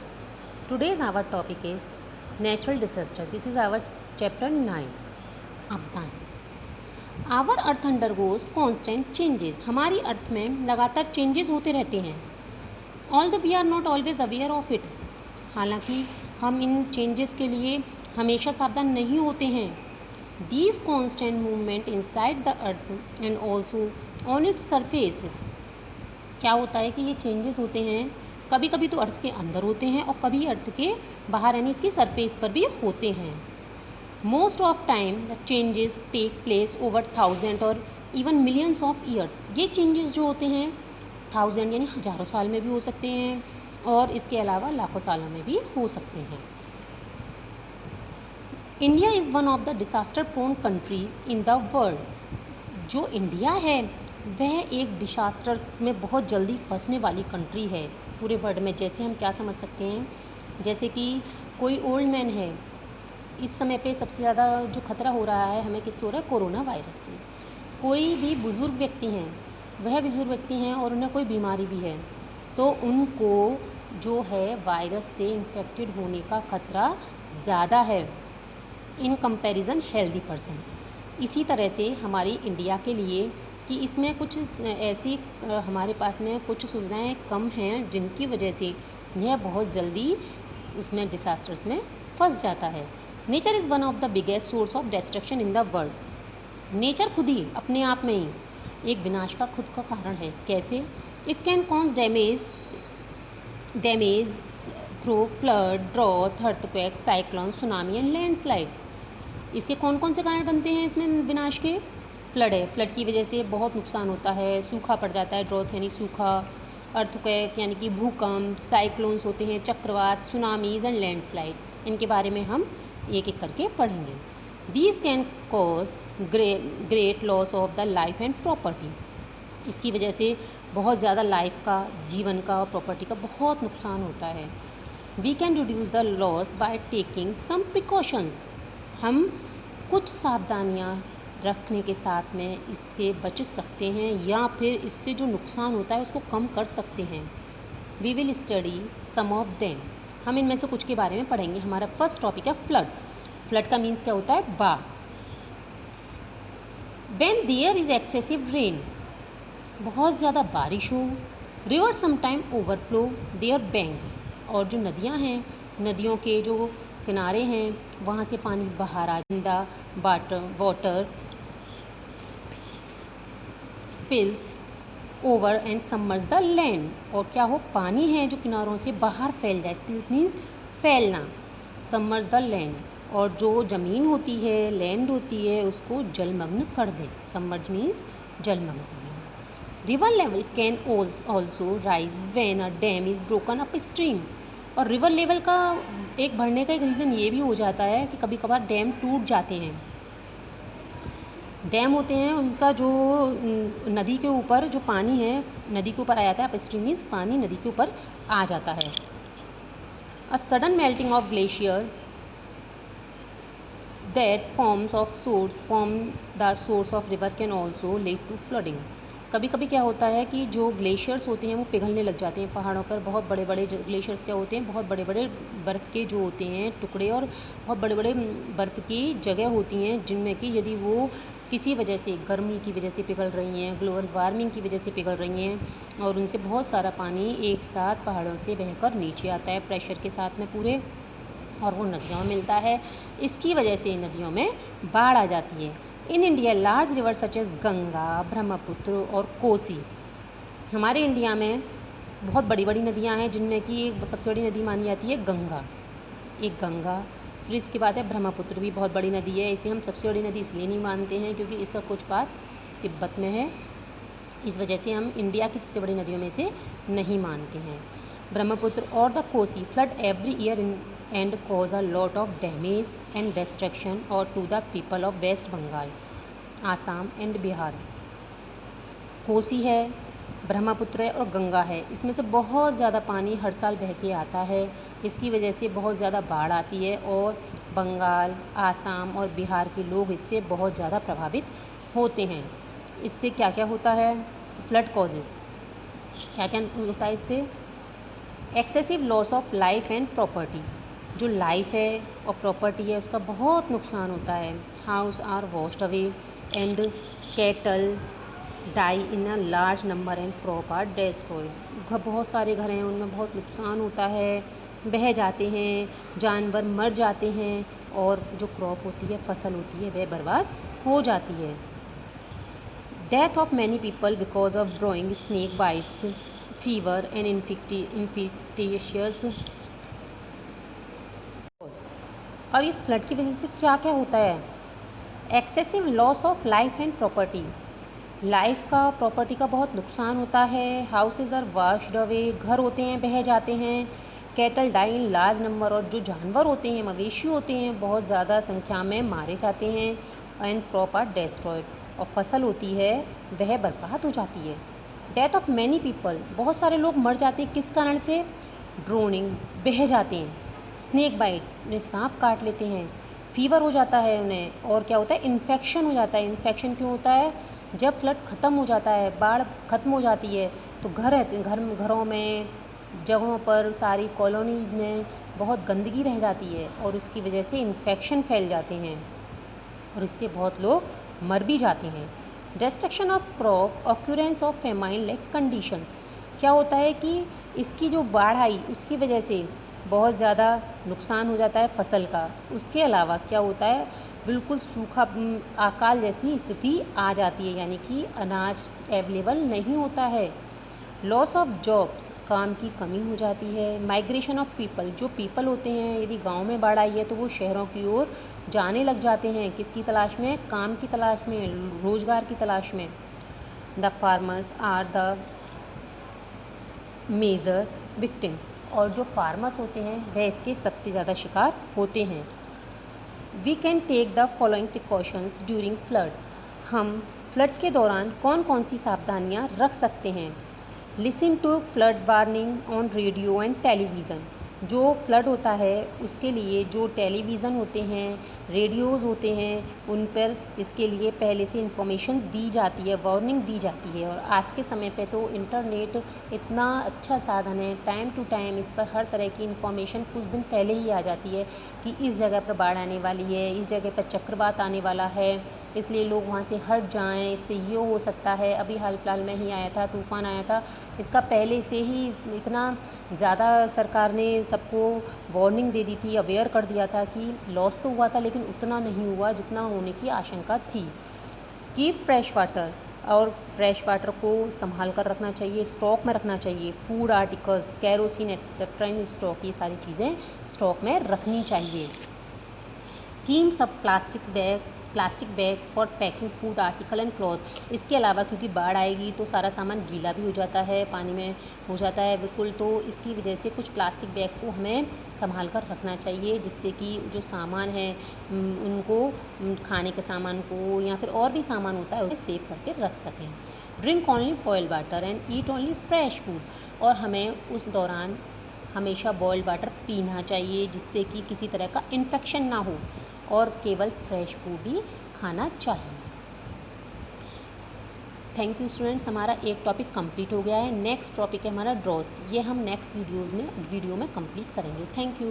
students, today's our topic is natural disaster. This is our chapter 9. आपदाएं। Our earth undergoes constant changes. हमारी earth में लगातार changes होते रहते हैं। All the we are not always aware of it. हालांकि हम इन चेंजेस के लिए हमेशा सावधान नहीं होते हैं। These constant movement inside the earth and also on it's surfaces. क्या होता है कि ये चेंजेस होते हैं, कभी कभी तो अर्थ के अंदर होते हैं और कभी अर्थ के बाहर यानी इसकी सरफेस पर भी होते हैं। Most of time the changes take place over thousand और इवन मिलियंस ऑफ ईयर्स। ये चेंजेस जो होते हैं 1000 यानी हज़ारों साल में भी हो सकते हैं और इसके अलावा लाखों सालों में भी हो सकते हैं। India is one of the disaster prone countries in the world. जो इंडिया है वह एक डिसास्टर में बहुत जल्दी फंसने वाली कंट्री है पूरे वर्ल्ड में। जैसे हम क्या समझ सकते हैं, जैसे कि कोई ओल्ड मैन है, इस समय पे सबसे ज़्यादा जो खतरा हो रहा है हमें किससे हो रहा है, कोरोना वायरस से। कोई भी बुज़ुर्ग व्यक्ति हैं, वह बुज़ुर्ग व्यक्ति हैं और उन्हें कोई बीमारी भी है तो उनको जो है वायरस से इन्फेक्टेड होने का खतरा ज़्यादा है इन कंपैरिजन हेल्दी पर्सन। इसी तरह से हमारी इंडिया के लिए कि इसमें कुछ ऐसी हमारे पास में कुछ सुविधाएं कम हैं जिनकी वजह से यह बहुत जल्दी उसमें डिसास्टर्स में फंस जाता है। Nature is one of the biggest source of destruction in the world. Nature खुद ही अपने आप में ही एक विनाश का खुद का कारण है। कैसे? It can cause damage through flood, drought, earthquake, cyclone, tsunami and landslide. इसके कौन कौन से कारण बनते हैं इसमें विनाश के? फ्लड है, फ्लड की वजह से बहुत नुकसान होता है, सूखा पड़ जाता है, ड्रॉथ यानी सूखा, अर्थक्वेक यानी कि भूकंप, साइक्लोन्स होते हैं, चक्रवात, सुनामीज एंड लैंडस्लाइड। इनके बारे में हम एक एक करके पढ़ेंगे। These can cause great loss of the life and property. इसकी वजह से बहुत ज़्यादा लाइफ का, जीवन का और प्रॉपर्टी का बहुत नुकसान होता है। We can reduce the loss by taking some precautions. हम कुछ सावधानियाँ रखने के साथ में इसके बच सकते हैं या फिर इससे जो नुकसान होता है उसको कम कर सकते हैं। We will study some of them. हम इनमें से कुछ के बारे में पढ़ेंगे। हमारा फर्स्ट टॉपिक है फ्लड। फ्लड का मीन्स क्या होता है? बाढ़। When there is excessive rain, बहुत ज़्यादा बारिश हो। River sometime overflow their banks, और जो नदियाँ हैं, नदियों के जो किनारे हैं वहाँ से पानी बाहर आ जाता। Water spills over and submerge the land, और क्या हो, पानी है जो किनारों से बाहर फैल जाए। स्पिल्स मीन्स फैलना, सबमर्ज द लैंड, और जो ज़मीन होती है, लैंड होती है, उसको जलमग्न कर दे। सबमर्ज मीन्स जलमग्न करना। River level can also rise when a dam is broken up stream, और रिवर लेवल का एक बढ़ने का एक रीज़न ये भी हो जाता है कि कभी कभार डैम टूट जाते हैं। डैम होते हैं उनका जो नदी के ऊपर जो पानी है नदी के ऊपर आ जाता है। अप स्ट्रीम मीन्स पानी नदी के ऊपर आ जाता है। A sudden melting of glacier that from the source of river can also lead to flooding. कभी कभी क्या होता है कि जो ग्लेशियर्स होते हैं वो पिघलने लग जाते हैं पहाड़ों पर। बहुत बड़े बड़े ग्लेशियर्स क्या होते हैं, बहुत बड़े बड़े बर्फ़ के जो होते हैं टुकड़े और बहुत बड़े बड़े बर्फ़ की जगह होती हैं जिनमें कि यदि वो किसी वजह से, गर्मी की वजह से पिघल रही हैं, ग्लोबल वार्मिंग की वजह से पिघल रही हैं और उनसे बहुत सारा पानी एक साथ पहाड़ों से बहकर नीचे आता है प्रेशर के साथ में पूरे, और वो नदियों में मिलता है। इसकी वजह से नदियों में बाढ़ आ जाती है। In India large river such as Ganga, Brahmaputra और कोसी। हमारे इंडिया में बहुत बड़ी बड़ी नदियां हैं जिनमें कि एक सबसे बड़ी नदी मानी जाती है गंगा, एक गंगा। फिर इसके बाद है ब्रह्मपुत्र, भी बहुत बड़ी नदी है। इसे हम सबसे बड़ी नदी इसलिए नहीं मानते हैं क्योंकि इसका कुछ पार्ट तिब्बत में है, इस वजह से हम इंडिया की सबसे बड़ी नदियों में से नहीं मानते हैं। ब्रह्मपुत्र और the Kosi flood every year in and cause a lot of damage and destruction और to the people of West Bengal, Assam and Bihar. Kosi है, ब्रह्मपुत्र है और गंगा है। इसमें से बहुत ज़्यादा पानी हर साल बह के आता है। इसकी वजह से बहुत ज़्यादा बाढ़ आती है और बंगाल, आसाम और बिहार के लोग इससे बहुत ज़्यादा प्रभावित होते हैं। इससे क्या क्या होता है? फ्लड कॉजेज़ क्या क्या होता है इससे? Excessive loss of life and property, जो लाइफ है और प्रॉपर्टी है उसका बहुत नुकसान होता है। House are washed away and cattle die in a large number and crop are destroyed. बहुत सारे घर हैं उनमें बहुत नुकसान होता है, बह जाते हैं, जानवर मर जाते हैं और जो क्रॉप होती है, फसल होती है, वह बर्बाद हो जाती है। Death of many people because of drowning snake bites fever and infectious. अब इस फ्लड की वजह से क्या क्या होता है? Excessive loss of life and property, life का प्रॉपर्टी का बहुत नुकसान होता है। हाउसेज आर वाश्ड अवे, घर होते हैं बह जाते हैं। Cattle die in large number, और जो जानवर होते हैं, मवेशी होते हैं, बहुत ज़्यादा संख्या में मारे जाते हैं। एंड क्रॉप आर डेस्ट्रॉयड, और फसल होती है वह बर्बाद हो जाती है। डेथ ऑफ मैनी पीपल, बहुत सारे लोग मर जाते हैं किस कारण से? ड्रोनिंग, बह जाते हैं। स्नेक बाइट, उन्हें सांप काट लेते हैं। फीवर हो जाता है उन्हें, और क्या होता है? इन्फेक्शन हो जाता है। इन्फेक्शन क्यों होता है? जब फ्लड ख़त्म हो जाता है, बाढ़ ख़त्म हो जाती है, तो घरों में, जगहों पर, सारी कॉलोनीज़ में बहुत गंदगी रह जाती है और उसकी वजह से इन्फेक्शन फैल जाते हैं और इससे बहुत लोग मर भी जाते हैं। Destruction of crop, occurrence of famine like conditions, क्या होता है कि इसकी जो बाढ़ आई उसकी वजह से बहुत ज़्यादा नुकसान हो जाता है फसल का। उसके अलावा क्या होता है? बिल्कुल सूखा, अकाल जैसी स्थिति आ जाती है, यानी कि अनाज अवेलेबल नहीं होता है। लॉस ऑफ जॉब्स, काम की कमी हो जाती है। माइग्रेशन ऑफ पीपल, जो पीपल होते हैं, यदि गांव में बाढ़ आई है तो वो शहरों की ओर जाने लग जाते हैं, किसकी तलाश में? काम की तलाश में, रोजगार की तलाश में। The farmers are the major victim, और जो फार्मर्स होते हैं वह इसके सबसे ज़्यादा शिकार होते हैं। We can take the following precautions during flood, हम फ्लड के दौरान कौन कौन सी सावधानियाँ रख सकते हैं? Listen to flood warning on radio and television, जो फ्लड होता है उसके लिए जो टेलीविज़न होते हैं, रेडियोज़ होते हैं, उन पर इसके लिए पहले से इन्फॉर्मेशन दी जाती है, वार्निंग दी जाती है। और आज के समय पे तो इंटरनेट इतना अच्छा साधन है, टाइम टू टाइम इस पर हर तरह की इन्फॉर्मेशन कुछ दिन पहले ही आ जाती है कि इस जगह पर बाढ़ आने वाली है, इस जगह पर चक्रवात आने वाला है, इसलिए लोग वहाँ से हट जाएं, इससे ये हो सकता है। अभी हाल फिलहाल में ही आया था, तूफ़ान आया था, इसका पहले से ही इतना ज़्यादा सरकार ने सबको वार्निंग दे दी थी, अवेयर कर दिया था कि लॉस तो हुआ था लेकिन उतना नहीं हुआ जितना होने की आशंका थी। कीप फ्रेश वाटर, और फ्रेश वाटर को संभाल कर रखना चाहिए, स्टॉक में रखना चाहिए। Food articles, kerosene etcetera in stock, ये सारी चीज़ें स्टॉक में रखनी चाहिए। कीम सब plastic bag for packing food article and cloth, इसके अलावा क्योंकि बाढ़ आएगी तो सारा सामान गीला भी हो जाता है, पानी में हो जाता है बिल्कुल, तो इसकी वजह से कुछ प्लास्टिक बैग को हमें संभाल कर रखना चाहिए, जिससे कि जो सामान है उनको, खाने के सामान को या फिर और भी सामान होता है उसे सेव करके रख सकें। Drink only boiled water and eat only fresh food, और हमें उस दौरान हमेशा बॉइल्ड वाटर पीना चाहिए जिससे कि किसी तरह का इन्फेक्शन ना हो, और केवल फ्रेश फूड ही खाना चाहिए। थैंक यू स्टूडेंट्स, हमारा एक टॉपिक कंप्लीट हो गया है। नेक्स्ट टॉपिक है हमारा ड्रॉथ, ये हम नेक्स्ट वीडियो में कंप्लीट करेंगे। Thank you.